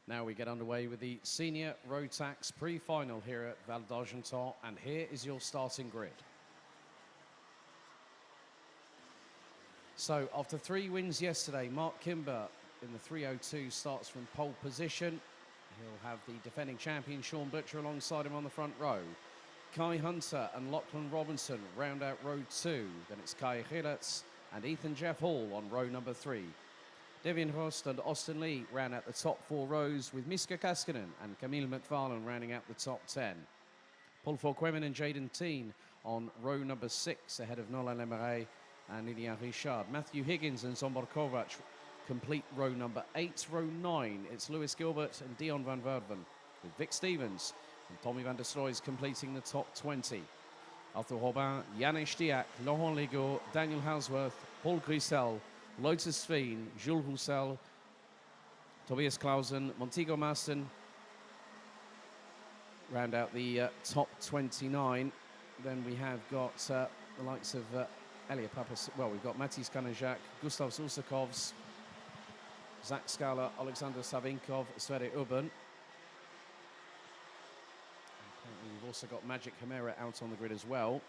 Now we get underway with the Senior Rotax Pre-Final here at Val d'Argenton, and here is your starting grid. So after 3 wins yesterday, Mark Kimber in the 3:02 starts from pole position. He'll have the defending champion Sean Butcher alongside him on the front row. Kai Hunter and Lachlan Robinson round out row 2. Then it's Kai Gilletz and Ethan Jeff Hall on row number 3. Devin Rost and Austin Lee round out the top 4 rows, with Miska Kaskinen and Camille McFarlane rounding out the top 10. Paul Fauquemin and Jaden Teen on row number 6 ahead of Nolan Lemarais and Lilian Richard. Matthew Higgins and Zombor Kovac complete row number 8. Row 9, it's Lewis Gilbert and Dion van Verven, with Vic Stevens and Tommy van der Stroys completing the top 20. Arthur Robin, Janesh Diak, Laurent Legault, Daniel Halsworth, Paul Grisel, Lotus Sveen, Jules Roussel, Tobias Clausen, Montego Masson round out the top 29. Then we have got the likes of Elia Papas. Well, we've got Matis Kanajak, Gustav Sulsakovs, Zach Scala, Alexander Savinkov, Sverre Urban. We've also got Magic Chimera out on the grid as well.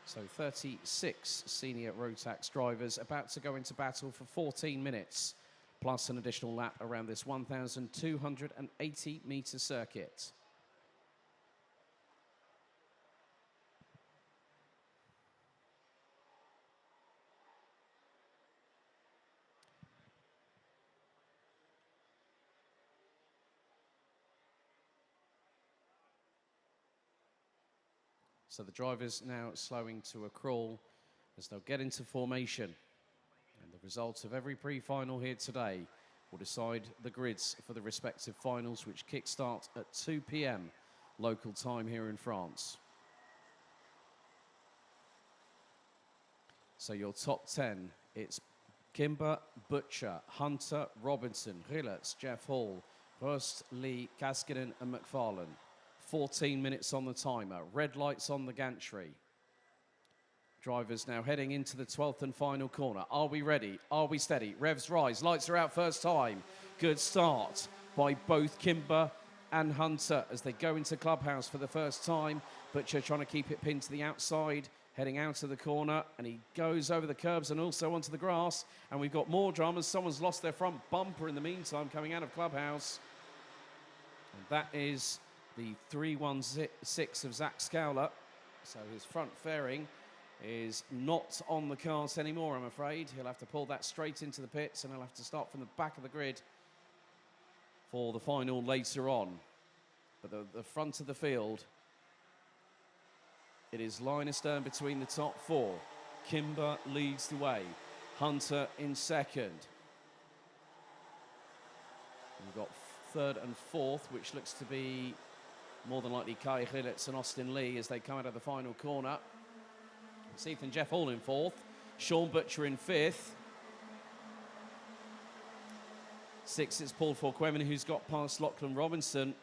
So 36 senior Rotax drivers about to go into battle for 14 minutes, plus an additional lap around this 1,280-metre circuit. So the drivers now slowing to a crawl as they'll get into formation. And the results of every pre-final here today will decide the grids for the respective finals, which kickstart at 2 p.m. local time here in France. So your top 10, it's Kimber, Butcher, Hunter, Robinson, Gilletz, Jeff Hall, Rost, Lee, Kaskinen and McFarlane. 14 minutes on the timer, red lights on the gantry. Drivers now heading into the 12th and final corner. Are we ready? Are we steady? Revs rise, lights are out first time. Good start by both Kimber and Hunter as they go into clubhouse for the first time. Butcher trying to keep it pinned to the outside, heading out of the corner, and he goes over the curbs and also onto the grass. And we've got more dramas. Someone's lost their front bumper in the meantime coming out of clubhouse. And that is the 316 of Zach Scowler. So his front fairing is not on the cars anymore, I'm afraid. He'll have to pull that straight into the pits, and he'll have to start from the back of the grid for the final later on. But the front of the field, it is line astern between the top 4. Kimber leads the way. Hunter in second. We've got third and fourth, which looks to be more than likely Kai Gilletz and Austin Lee as they come out of the final corner. It's Ethan Jeff Hall in fourth. Sean Butcher in fifth. 6, it's Paul Fauquemin, who's got past Lachlan Robinson.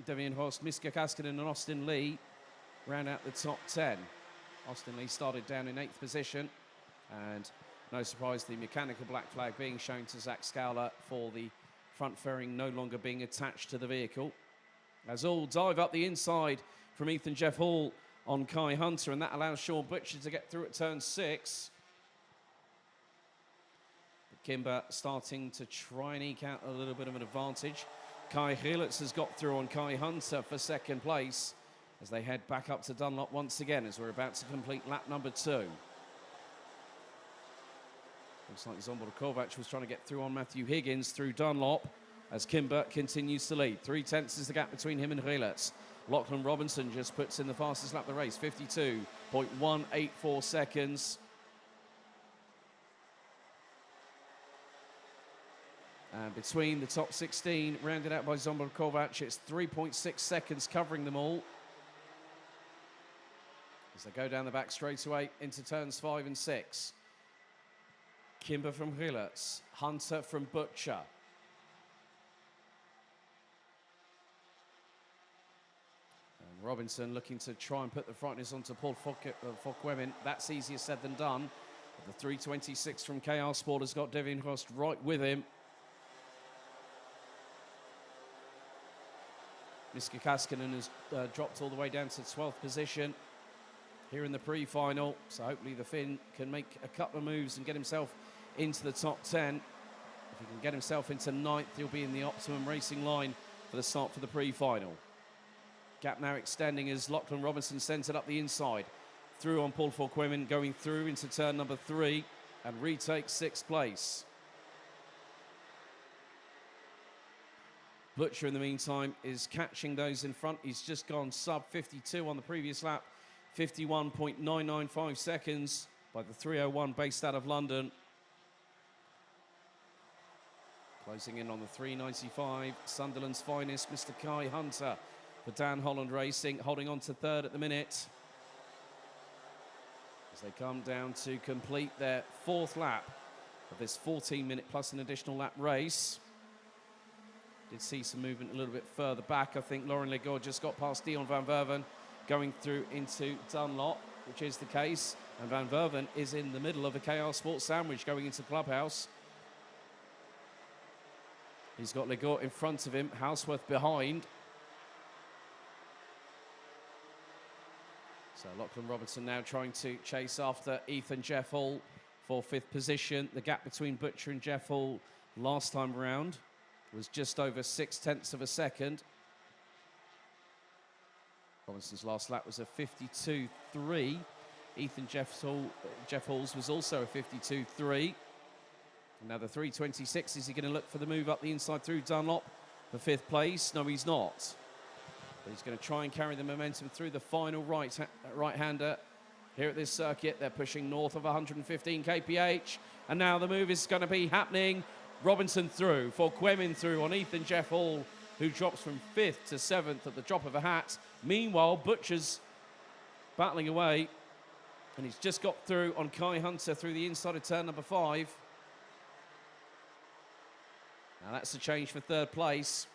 Devin Horst, Miska Kaskinen and Austin Lee round out the top 10. Austin Lee started down in 8th position. And no surprise, the mechanical black flag being shown to Zach Scowler for the front fairing no longer being attached to the vehicle. As all dive up the inside from Ethan Jeff Hall on Kai Hunter, and that allows Sean Butcher to get through at turn 6. But Kimber starting to try and eke out a little bit of an advantage. Kai Gilletz has got through on Kai Hunter for second place as they head back up to Dunlop once again as we're about to complete lap number 2. Looks like Zombor Kovac was trying to get through on Matthew Higgins through Dunlop as Kimber continues to lead. 3/10 is the gap between him and Gilletz. Lachlan Robinson just puts in the fastest lap of the race, 52.184 seconds. And between the top 16, rounded out by Zombor Kovac, it's 3.6 seconds covering them all. As they go down the back straightaway into turns 5 and 6. Kimber from Gilletz, Hunter from Butcher. Robinson looking to try and put the frightness onto Paul Fauquemin. That's easier said than done. But the 326 from KR Sport has got Devin Rost right with him. Miska Kaskinen has dropped all the way down to 12th position here in the pre-final. So hopefully the Finn can make a couple of moves and get himself into the top 10. If he can get himself into 9th, he'll be in the optimum racing line for the start for the pre-final. Gap now extending as Lachlan Robinson sends it up the inside. Through on Paul Forquemin, going through into turn number 3 and retakes 6th place. Butcher, in the meantime, is catching those in front. He's just gone sub 52 on the previous lap. 51.995 seconds by the 301 based out of London. Closing in on the 395, Sunderland's finest, Mr. Kai Hunter for Dan Holland Racing, holding on to 3rd at the minute. As they come down to complete their 4th lap of this 14-minute plus an additional lap race. Did see some movement a little bit further back. I think Lauren Legord just got past Dion van Verven going through into Dunlop, which is the case. And van Verven is in the middle of a KR Sports sandwich going into Clubhouse. He's got Legord in front of him, Houseworth behind. So Lachlan Robinson now trying to chase after Ethan Jeff Hall for 5th position. The gap between Butcher and Jeff Hall last time around was just over 0.6 of a second. Robinson's last lap was a 52.3. Ethan Jeff Hall's was also a 52.3. Now the 326, is he going to look for the move up the inside through Dunlop for 5th place? No, he's not. But he's going to try and carry the momentum through the final right-hander here at this circuit. They're pushing north of 115 kph. And now the move is going to be happening. Robinson through, Forquemin through on Ethan Jeff Hall, who drops from 5th to 7th at the drop of a hat. Meanwhile, Butcher's battling away, and he's just got through on Kai Hunter through the inside of turn number 5. Now that's a change for 3rd place.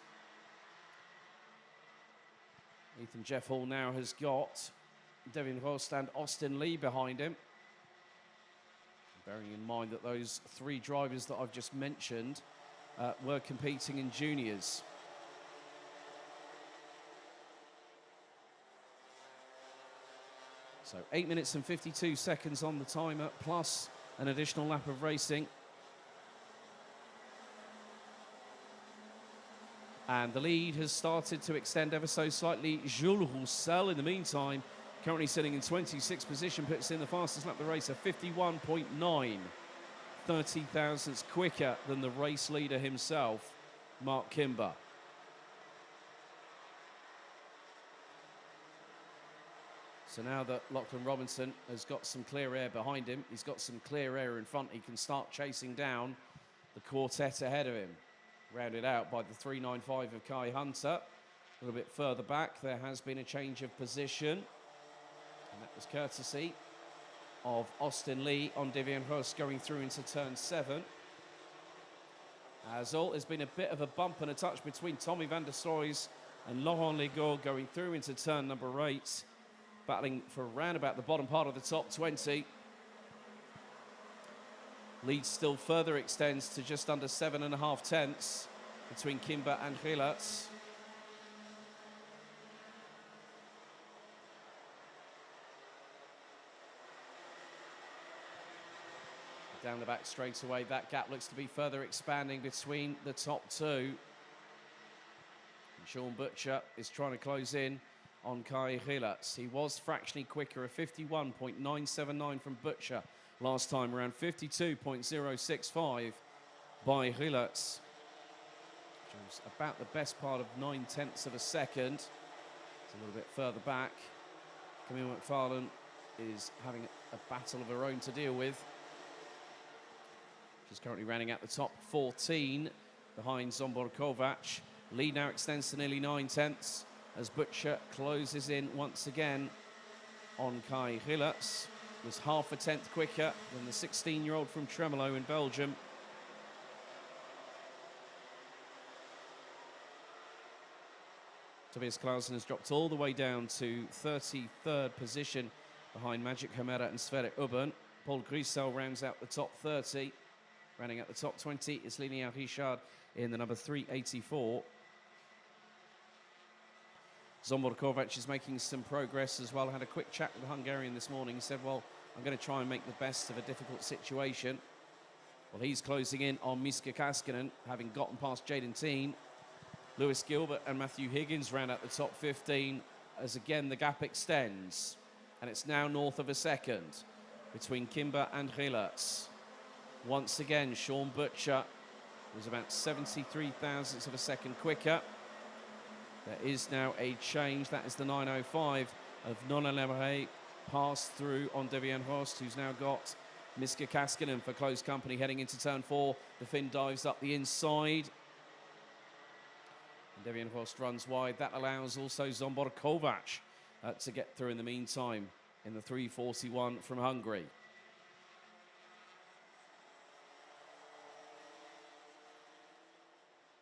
Ethan Jeff Hall now has got Devin Rost and Austin Lee behind him. Bearing in mind that those 3 drivers that I've just mentioned were competing in juniors. So 8 minutes and 52 seconds on the timer, plus an additional lap of racing. And the lead has started to extend ever so slightly. Jules Roussel, in the meantime, currently sitting in 26th position, puts in the fastest lap of the race, a 51.9. 30 thousandths quicker than the race leader himself, Mark Kimber. So now that Lachlan Robinson has got some clear air behind him, he's got some clear air in front, he can start chasing down the quartet ahead of him. Rounded out by the 395 of Kai Hunter. A little bit further back, there has been a change of position. And that was courtesy of Austin Lee on Devian Hurst going through into turn 7. As all, there's been a bit of a bump and a touch between Tommy van der Stroys and Laurent Legord going through into turn number 8. Battling for around about the bottom part of the top 20. Lead still further extends to just under 7.5 tenths between Kimber and Gilatz. Down the back straight away, that gap looks to be further expanding between the top 2. And Sean Butcher is trying to close in on Kai Gilatz. He was fractionally quicker, a 51.979 from Butcher. Last time around 52.065 by Gilatz, which was about the best part of 0.9 of a second. It's a little bit further back. Camille McFarlane is having a battle of her own to deal with. She's currently running at the top 14 behind Zombor Kovac. Lead now extends to nearly 0.9 as Butcher closes in once again on Kai Gilatz. Was half a tenth quicker than the 16-year-old from Tremolo in Belgium. Tobias Clausen has dropped all the way down to 33rd position behind Magic Homera and Sverre Ubben. Paul Grisel rounds out the top 30. Running at the top 20 is Linnea Richard in the number 384. Zsombor Kovacs is making some progress as well. I had a quick chat with the Hungarian this morning. He said, well, I'm going to try and make the best of a difficult situation. Well, he's closing in on Miska Kaskinen, having gotten past Jaden Teen. Lewis Gilbert and Matthew Higgins round out the top 15 as again the gap extends. And it's now north of a second between Kimber and Hilatz. Once again, Sean Butcher was about 73 thousandths of a second quicker. There is now a change. That is the 9.05 of Nona Lemare passed through on Devian Horst, who's now got Miska Kaskinen for close company heading into turn 4. The Finn dives up the inside. And Devian Horst runs wide. That allows also Zsombor Kovacs to get through in the meantime in the 3:41 from Hungary.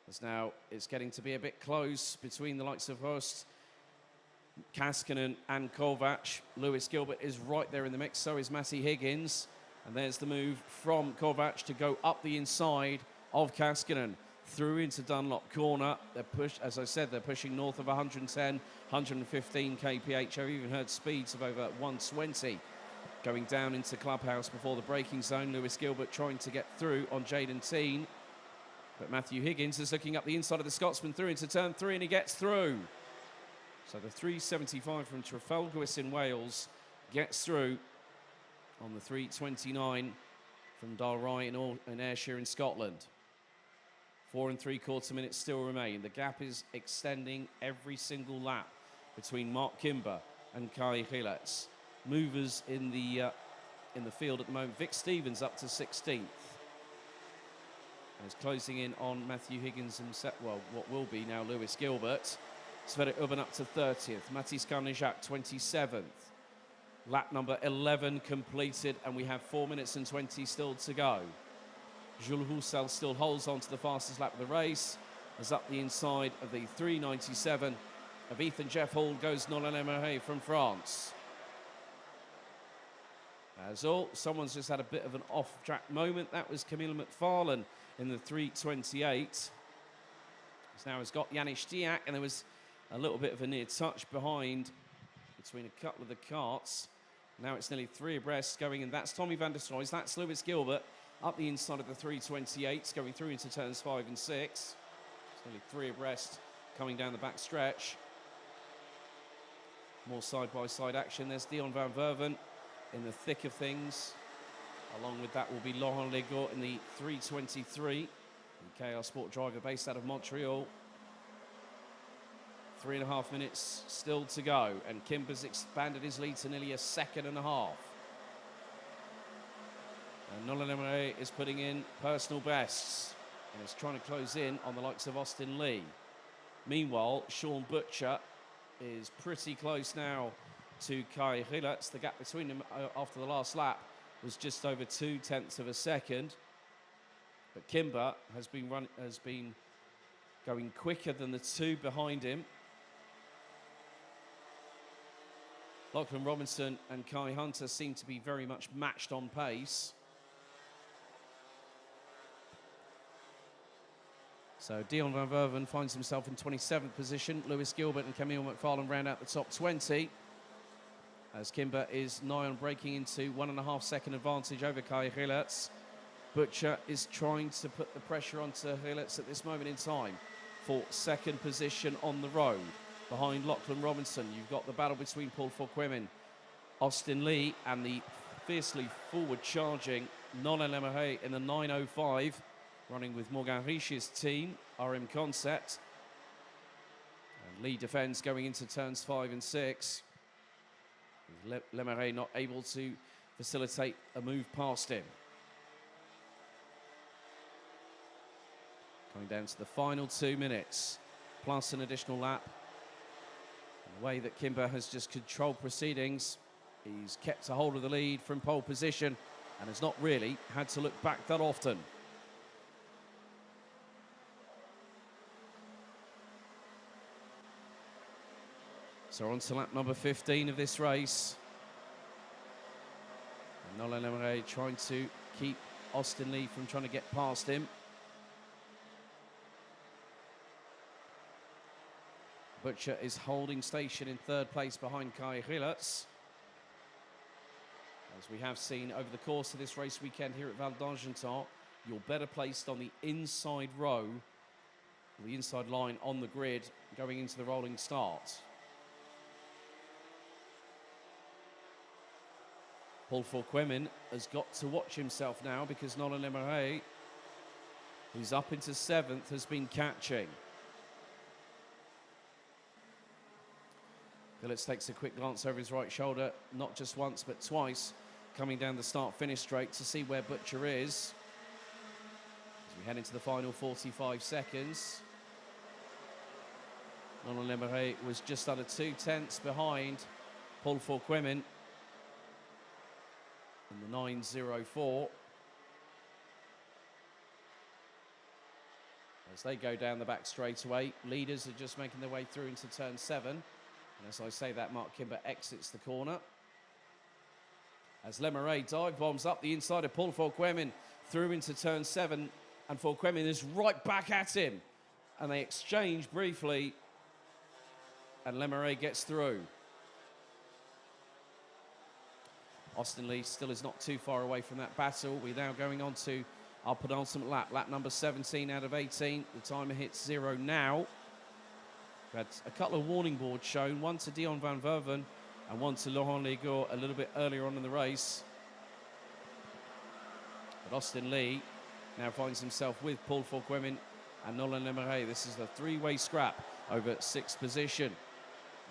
As now it's getting to be a bit close between the likes of Horst, Kaskinen and Kovacs. Lewis Gilbert is right there in the mix, so is Matty Higgins. And there's the move from Kovacs to go up the inside of Kaskinen through into Dunlop corner. As I said, they're pushing north of 110, 115 kph. I've even heard speeds of over 120 going down into Clubhouse before the braking zone. Lewis Gilbert trying to get through on Jaden Teen. But Matthew Higgins is looking up the inside of the Scotsman through into turn 3, and he gets through. So the 3:75 from Trafalgar in Wales gets through on the 3:29 from Dalry in Ayrshire in Scotland. 4 3/4 minutes still remain. The gap is extending every single lap between Mark Kimber and Kai Hilatz. Movers in the field at the moment. Vic Stevens up to 16th. And is closing in on Matthew Higgins himself. Well, what will be now Lewis Gilbert. Sverre Ubben up to 30th. Mathis Carnejak 27th. Lap number 11 completed, and we have 4 minutes and 20 still to go. Jules Roussel still holds on to the fastest lap of the race, as up the inside of the 3:97 of Ethan Jeff Hall goes Nolan Emery from France. As all, someone's just had a bit of an off-track moment. That was Camille McFarlane in the 3:28. Now has got Janis Stiak, and there was a little bit of a near touch behind between a couple of the carts. Now it's nearly 3 abreast going in. That's Tommy van der Stroys. That's Lewis Gilbert up the inside of the 3:28, going through into turns 5 and 6. It's nearly 3 abreast coming down the back stretch. More side-by-side action. There's Dion van Verven in the thick of things. Along with that will be Laurent Legault in the 3:23. The KR Sport driver based out of Montreal. 3.5 minutes still to go, and Kimber's expanded his lead to nearly 1.5 seconds. And Nolan Emery is putting in personal bests and is trying to close in on the likes of Austin Lee. Meanwhile, Sean Butcher is pretty close now to Kai Hilatz. The gap between them after the last lap was just over 0.2 of a second. But Kimber has been going quicker than the two behind him. Lachlan Robinson and Kai Hunter seem to be very much matched on pace. So Dion van Verven finds himself in 27th position. Lewis Gilbert and Camille McFarlane round out the top 20. As Kimber is nigh on breaking into 1.5 second advantage over Kai Hilatz. Butcher is trying to put the pressure onto Hilatz at this moment in time for second position on the road. Behind Lachlan Robinson, you've got the battle between Paul Fauquemin, Austin Lee, and the fiercely forward-charging Nolan Emery in the 9.05, running with Morgan Rich's team, RM Concept. And Lee defends going into turns 5 and 6. Lemeray not able to facilitate a move past him. Coming down to the final 2 minutes, plus an additional lap. The way that Kimber has just controlled proceedings, he's kept a hold of the lead from pole position and has not really had to look back that often. So on to lap number 15 of this race. And Nolan Emery trying to keep Austin Lee from trying to get past him. Butcher is holding station in third place behind Kai Rilets. As we have seen over the course of this race weekend here at Val d'Argenton, you're better placed on the inside row, the inside line on the grid going into the rolling start. Paul Fauquemin has got to watch himself now because Nolan Lemaire, who's up into 7th, has been catching. Phillips takes a quick glance over his right shoulder, not just once but twice, coming down the start-finish straight to see where Butcher is. As we head into the final 45 seconds. Nolan Lemaire was just under 2/10 behind Paul Fauquemin in the 9.04. As they go down the back straightaway, leaders are just making their way through into turn 7. And as I say that, Mark Kimber exits the corner. As Lemaire dive bombs up the inside of Paul Fauquemin through into turn 7, and Fauquemin is right back at him. And they exchange briefly, and Lemaire gets through. Austin Lee still is not too far away from that battle. We're now going on to our penultimate lap, lap number 17 out of 18. The timer hits 0 now. We had a couple of warning boards shown, one to Dion van Verven and one to Laurent Legault a little bit earlier on in the race. But Austin Lee now finds himself with Paul Fauquemin and Nolan Lemaire. This is a three-way scrap over 6th position.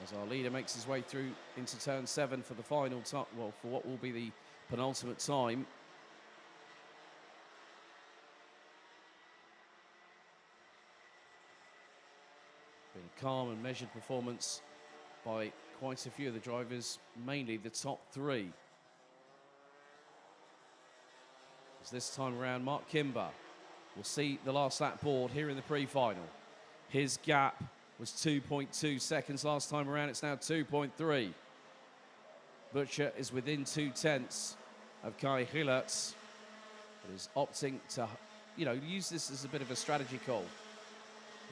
As our leader makes his way through into turn 7 for the final time, well, for what will be the penultimate time. Been a calm and measured performance by quite a few of the drivers, mainly the top 3. As this time around, Mark Kimber will see the last lap board here in the pre-final. His gap was 2.2 seconds last time around. It's now 2.3. Butcher is within 2/10 of Kai Rilets, but is opting to, use this as a bit of a strategy call.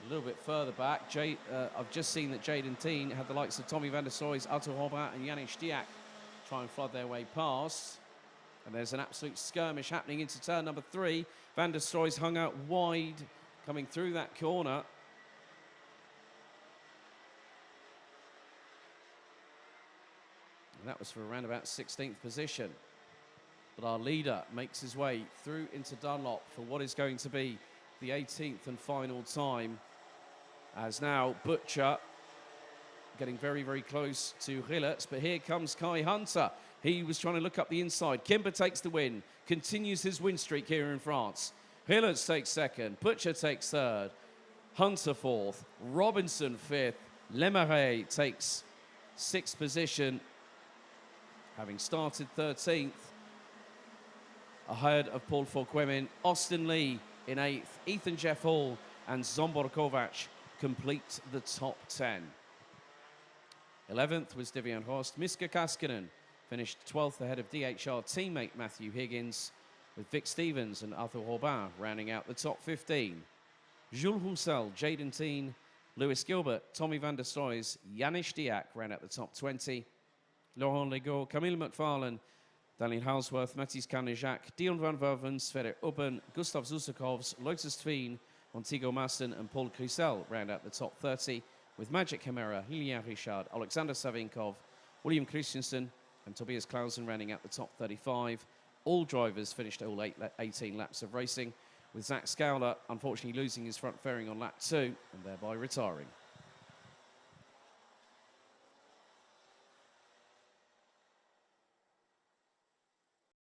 A little bit further back, I've just seen that Jaden Teen had the likes of Tommy van der Stroys, Arthur Robert and Yannick Stiak try and flood their way past. And there's an absolute skirmish happening into turn number 3. Van der Stroys hung out wide coming through that corner. And that was for around about 16th position. But our leader makes his way through into Dunlop for what is going to be the 18th and final time. As now Butcher getting very, very close to Rilets, but here comes Kai Hunter. He was trying to look up the inside. Kimber takes the win, continues his win streak here in France. Rilets takes 2nd, Butcher takes 3rd, Hunter 4th, Robinson 5th, Lemaire takes 6th position, having started 13th, ahead of Paul Fauquemin. Austin Lee in 8th, Ethan Jeff Hall and Zombor Kovac complete the top 10. 11th was Devian Horst. Miska Kaskinen finished 12th ahead of DHR teammate Matthew Higgins, with Vic Stevens and Arthur Robin rounding out the top 15. Jules Roussel, Jaden Teen, Lewis Gilbert, Tommy van der Stroys, Yannick Stiak round out the top 20. Laurent Legault, Camille McFarlane, Daniel Halsworth, Mathis Carnejac, Dion van Verven, Sverre Ubben, Gustav Zusakovs, Lotus Tveen, Montego Masson and Paul Crisel round out the top 30, with Magic Chimera, Lilian Richard, Alexander Savinkov, William Christensen and Tobias Clausen rounding out the top 35. All drivers finished all 18 laps of racing, with Zach Scowler unfortunately losing his front fairing on lap 2 and thereby retiring.